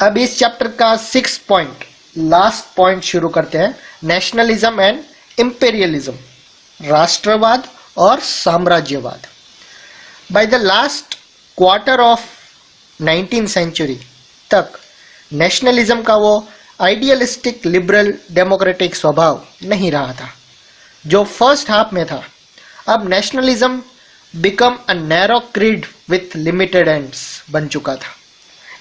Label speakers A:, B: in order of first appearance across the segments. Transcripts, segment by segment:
A: अब इस चैप्टर का 6 पॉइंट, लास्ट पॉइंट शुरू करते हैं। नेशनलिज्म एंड इंपेरियलिज्म, राष्ट्रवाद और साम्राज्यवाद। By the last quarter of 19th century तक नेशनलिज्म का वो आइडियलिस्टिक लिबरल डेमोक्रेटिक स्वभाव नहीं रहा था जो फर्स्ट हाफ में था। अब nationalism become a narrow creed with limited ends बन चुका था।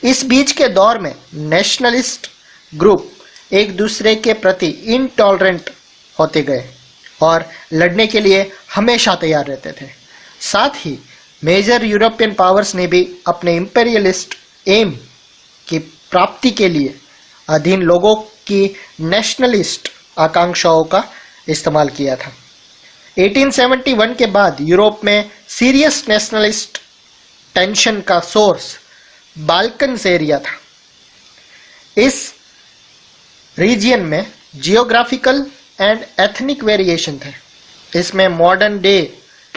A: इस बीच के दौर में नेशनलिस्ट ग्रुप एक दूसरे के प्रति इनटॉलरेंट होते गए और लड़ने के लिए हमेशा तैयार रहते थे। साथ ही मेजर यूरोपियन पावर्स ने भी अपने इंपेरियलिस्ट एम की प्राप्ति के लिए अधीन लोगों की नेशनलिस्ट आकांक्षाओं का इस्तेमाल किया था। 1871 के बाद यूरोप में सीरियस नेशनलिस्ट टेंशन का सोर्स बाल्कन्स एरिया था। इस रीजियन में जियोग्राफिकल एंड एथनिक वेरिएशन थे। इसमें modern day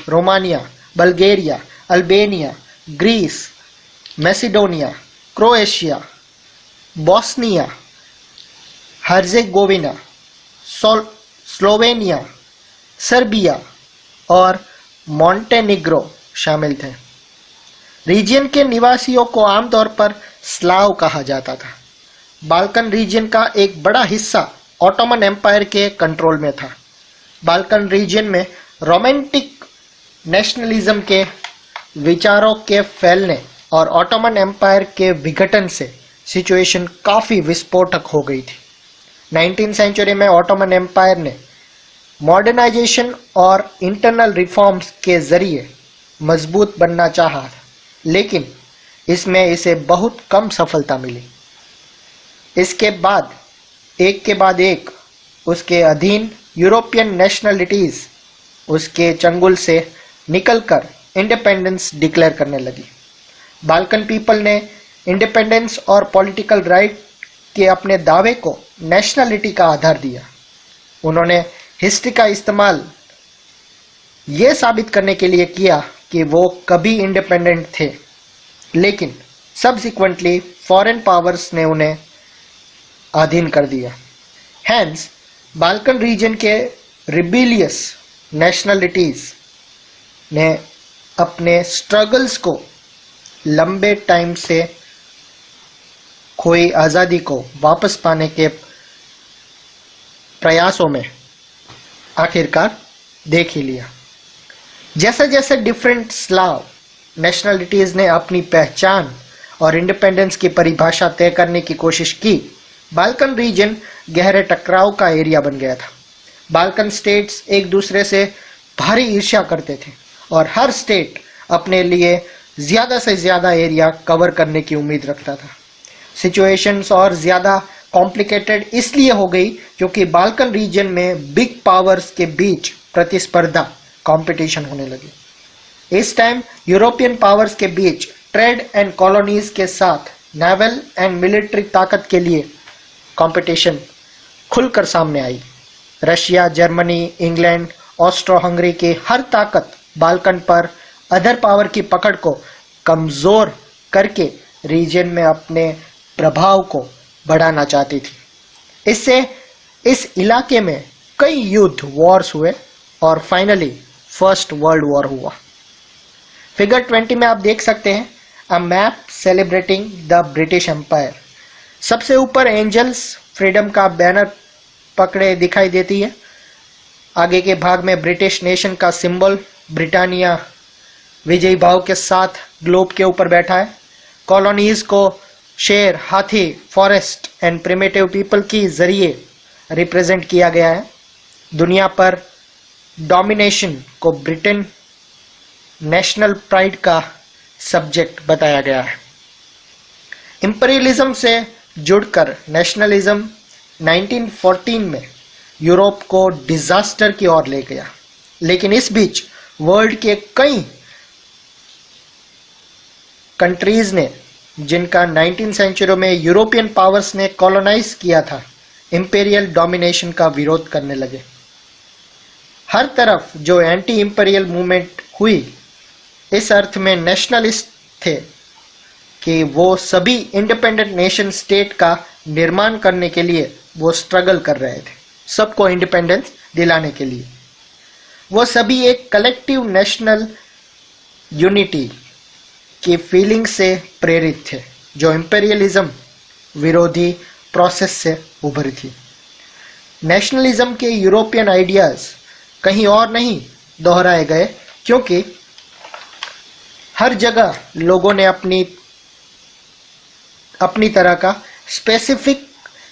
A: Romania, Bulgaria, Albania, Greece, Macedonia, Croatia, Bosnia, Herzegovina, Slovenia, Serbia और मॉन्टेनिग्रो शामिल थे। रीजियन के निवासियों को आमतौर पर स्लाव कहा जाता था। बाल्कन रीजियन का एक बड़ा हिस्सा ऑटोमन एम्पायर के कंट्रोल में था। बाल्कन रीजियन में रोमांटिक नेशनलिज्म के विचारों के फैलने और ऑटोमन एम्पायर के विघटन से सिचुएशन काफ़ी विस्फोटक हो गई थी। 19th सेंचुरी में ऑटोमन एम्पायर ने मॉडर्नाइजेशन और इंटरनल रिफॉर्म्स के जरिए मजबूत बनना चाहा, लेकिन इसमें इसे बहुत कम सफलता मिली। इसके बाद एक उसके अधीन यूरोपियन नेशनलिटीज उसके चंगुल से निकलकर इंडिपेंडेंस डिक्लेयर करने लगी। बाल्कन पीपल ने इंडिपेंडेंस और पॉलिटिकल राइट के अपने दावे को नेशनलिटी का आधार दिया। उन्होंने हिस्ट्री का इस्तेमाल ये साबित करने के लिए किया कि वो कभी इंडिपेंडेंट थे, लेकिन सब्सिक्वेंटली फॉरेन पावर्स ने उन्हें अधीन कर दिया। हैंस बाल्कन रीजन के रिबेलियस नेशनलिटीज ने अपने स्ट्रगल्स को लंबे टाइम से खोई आज़ादी को वापस पाने के प्रयासों में आखिरकार देख ही लिया। जैसे जैसे डिफरेंट स्लाव नेशनलिटीज ने अपनी पहचान और इंडिपेंडेंस की परिभाषा तय करने की कोशिश की, बाल्कन रीजन गहरे टकराव का एरिया बन गया था। बाल्कन स्टेट्स एक दूसरे से भारी ईर्ष्या करते थे और हर स्टेट अपने लिए ज़्यादा से ज़्यादा एरिया कवर करने की उम्मीद रखता था। सिचुएशंस और ज़्यादा कॉम्प्लिकेटेड इसलिए हो गई क्योंकि बाल्कन रीजन में बिग पावर्स के बीच प्रतिस्पर्धा, कंपटीशन होने लगी। इस टाइम यूरोपियन पावर्स के बीच ट्रेड एंड कॉलोनीज के साथ नेवल एंड मिलिट्री ताकत के लिए कंपटीशन खुलकर सामने आई। Russia, Germany, England, Austro Hungary की हर ताकत बाल्कन पर अदर पावर की पकड़ को कमजोर करके रीजन में अपने प्रभाव को बढ़ाना चाहती थी। इससे इस इलाके में कई युद्ध, वॉर्स हुए और फाइनली फर्स्ट वर्ल्ड वॉर हुआ। फिगर 20 में आप देख सकते हैं a map celebrating the British empire. सबसे ऊपर एंजल्स फ्रीडम का बैनर पकड़े दिखाई देती है। आगे के भाग में ब्रिटिश नेशन का सिंबल ब्रिटानिया विजयी भाव के साथ ग्लोब के ऊपर बैठा है। कॉलोनीज को शेर, हाथी, फॉरेस्ट एंड प्रिमिटिव पीपल की जरिए रिप्रेजेंट किया गया है। दुनिया पर डोमिनेशन को ब्रिटेन नेशनल प्राइड का सब्जेक्ट बताया गया है। इंपीरियलिज्म से जुड़कर नेशनलिज्म 1914 में यूरोप को डिजास्टर की ओर ले गया, लेकिन इस बीच वर्ल्ड के कई कंट्रीज ने, जिनका 19th सेंचुरी में यूरोपियन पावर्स ने कॉलोनाइज किया था, इंपीरियल डोमिनेशन का विरोध करने लगे। हर तरफ जो एंटी इंपीरियल मूवमेंट हुई इस अर्थ में नेशनलिस्ट थे कि वो सभी इंडिपेंडेंट नेशन स्टेट का निर्माण करने के लिए वो स्ट्रगल कर रहे थे, सबको इंडिपेंडेंस दिलाने के लिए। वो सभी एक कलेक्टिव नेशनल यूनिटी की फीलिंग से प्रेरित थे, जो इंपेरियलिज्म विरोधी प्रोसेस से उभरी थी। नेशनलिज्म के यूरोपियन आइडियाज कहीं और नहीं दोहराए गए, क्योंकि हर जगह लोगों ने अपनी तरह का स्पेसिफिक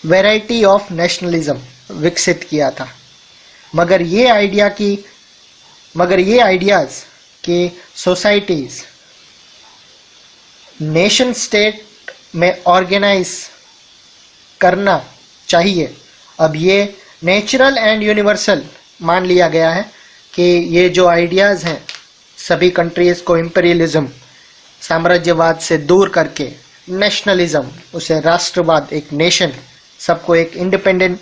A: वैरायटी ऑफ नेशनलिज्म विकसित किया था। मगर ये आइडियाज कि सोसाइटीज नेशन स्टेट में ऑर्गेनाइज करना चाहिए, अब ये नेचुरल एंड यूनिवर्सल मान लिया गया है कि ये जो आइडियाज़ हैं सभी कंट्रीज़ को इंपीरियलिज्म साम्राज्यवाद से दूर करके नेशनलिज्म, उसे राष्ट्रवाद, एक नेशन, सबको एक इंडिपेंडेंट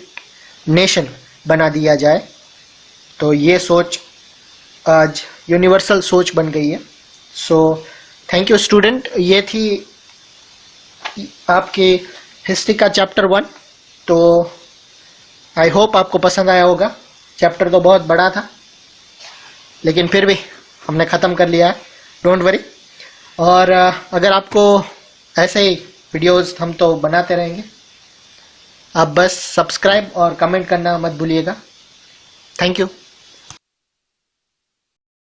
A: नेशन बना दिया जाए। तो ये सोच आज यूनिवर्सल सोच बन गई है। सो थैंक यू स्टूडेंट, ये थी आपकी हिस्ट्री का चैप्टर 1। तो आई होप आपको पसंद आया होगा। चैप्टर तो बहुत बड़ा था, लेकिन फिर भी हमने ख़त्म कर लिया है, डोंट वरी। और अगर आपको ऐसे ही वीडियोस हम तो बनाते रहेंगे, आप बस सब्सक्राइब और कमेंट करना मत भूलिएगा। Thank you.